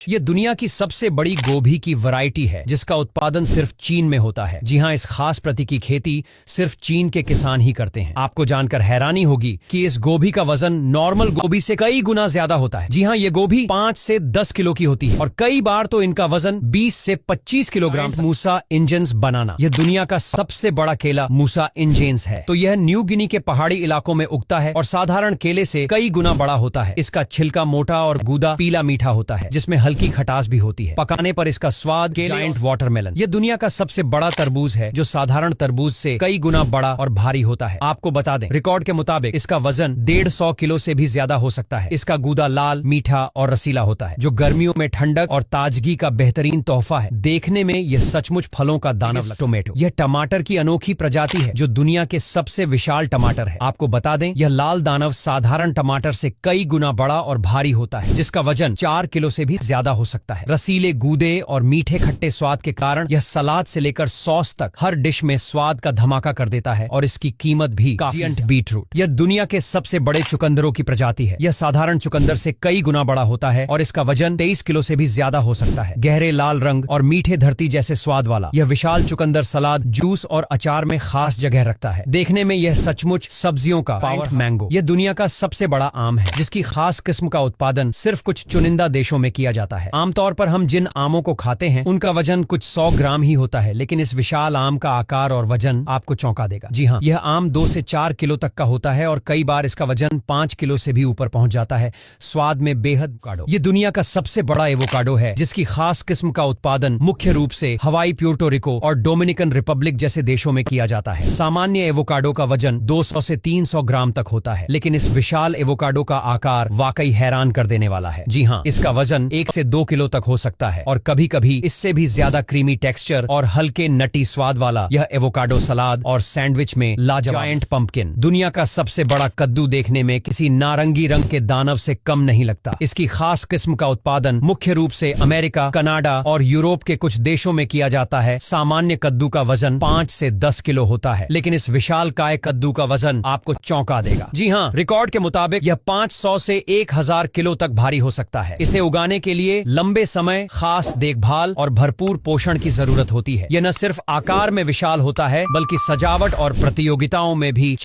ये दुनिया की सबसे बड़ी गोभी की वैरायटी है जिसका उत्पादन सिर्फ चीन में होता है। जी हाँ, इस खास प्रति की खेती सिर्फ चीन के किसान ही करते हैं। आपको जानकर हैरानी होगी कि इस गोभी का वजन नॉर्मल गोभी से कई गुना ज्यादा होता है। जी हाँ, ये गोभी 5 से 10 किलो की होती है और कई बार तो इनका वजन 20 से 25 किलोग्राम। मूसा इंजेंस बनाना, यह दुनिया का सबसे बड़ा केला मूसा इंजेंस है। तो यह न्यू गिनी के पहाड़ी इलाकों में उगता है और साधारण केले से कई गुना बड़ा होता है। इसका छिलका मोटा और गूदा पीला मीठा होता है जिसमें हल्की खटास भी होती है। पकाने पर इसका स्वाद जायंट वाटरमेलन। यह दुनिया का सबसे बड़ा तरबूज है जो साधारण तरबूज से कई गुना बड़ा और भारी होता है। आपको बता दें, रिकॉर्ड के मुताबिक इसका वजन 150 किलो से भी ज्यादा हो सकता है। इसका गूदा लाल, मीठा और रसीला होता है जो गर्मियों में ठंडक और ताजगी का बेहतरीन तोहफा है। देखने में यह सचमुच फलों का दानव। टोमेटो, यह टमाटर की अनोखी प्रजाति है जो दुनिया के सबसे विशाल टमाटर है। आपको बता दें, यह लाल दानव साधारण टमाटर से कई गुना बड़ा और भारी होता है जिसका वजन 4 किलो से भी ज्यादा हो सकता है। रसीले गूदे और मीठे खट्टे स्वाद के कारण यह सलाद से लेकर सॉस तक हर डिश में स्वाद का धमाका कर देता है और इसकी कीमत भी काफी। बीटरूट, यह दुनिया के सबसे बड़े चुकंदरों की प्रजाति है। यह साधारण चुकंदर से कई गुना बड़ा होता है और इसका वजन 23 किलो से भी ज्यादा हो सकता है। गहरे लाल रंग और मीठे धरती जैसे स्वाद वाला यह विशाल चुकंदर सलाद, जूस और अचार में खास जगह रखता है। देखने में यह सचमुच सब्जियों का पावर। मैंगो, यह दुनिया का सबसे बड़ा आम है जिसकी खास किस्म का उत्पादन सिर्फ कुछ चुनिंदा देशों में किया जाता है। आमतौर पर हम जिन आमों को खाते हैं उनका वजन कुछ 100 ग्राम ही होता है, लेकिन इस विशाल आम का आकार और वजन आपको चौंका देगा। जी हाँ, यह आम 2 से 4 किलो तक का होता है और कई बार इसका वजन 5 किलो से भी ऊपर पहुंच जाता है। स्वाद में बेहद एवोकाडो, यह दुनिया का सबसे बड़ा एवोकाडो है जिसकी खास किस्म का उत्पादन मुख्य रूप से हवाई, प्यूर्टो रिको और डोमिनिकन रिपब्लिक जैसे देशों में किया जाता है। सामान्य एवोकाडो का वजन 200 से 300 ग्राम तक होता है, लेकिन इस विशाल एवोकाडो का आकार वाकई हैरान कर देने वाला है। जी हाँ, इसका वजन 1 से 2 किलो तक हो सकता है और कभी कभी इससे भी ज्यादा क्रीमी टेक्सचर और हल्के नटी स्वाद वाला यह एवोकाडो सलाद और सैंडविच में लाजवाब। जायंट पंपकिन, दुनिया का सबसे बड़ा कद्दू देखने में किसी नारंगी रंग के दानव से कम नहीं लगता। इसकी खास किस्म का उत्पादन मुख्य रूप से अमेरिका, कनाडा और यूरोप के कुछ देशों में किया जाता है। सामान्य कद्दू का वजन 5 से 10 किलो होता है, लेकिन इस विशाल काय कद्दू का वजन आपको चौंका देगा। जी हाँ, रिकॉर्ड के मुताबिक यह 500 से 1000 किलो तक भारी हो सकता है। इसे उगाने के लिए लंबे समय, खास देखभाल और भरपूर पोषण की जरूरत होती है। यह न सिर्फ आकार में विशाल होता है बल्कि सजावट और प्रतियोगिताओं में भी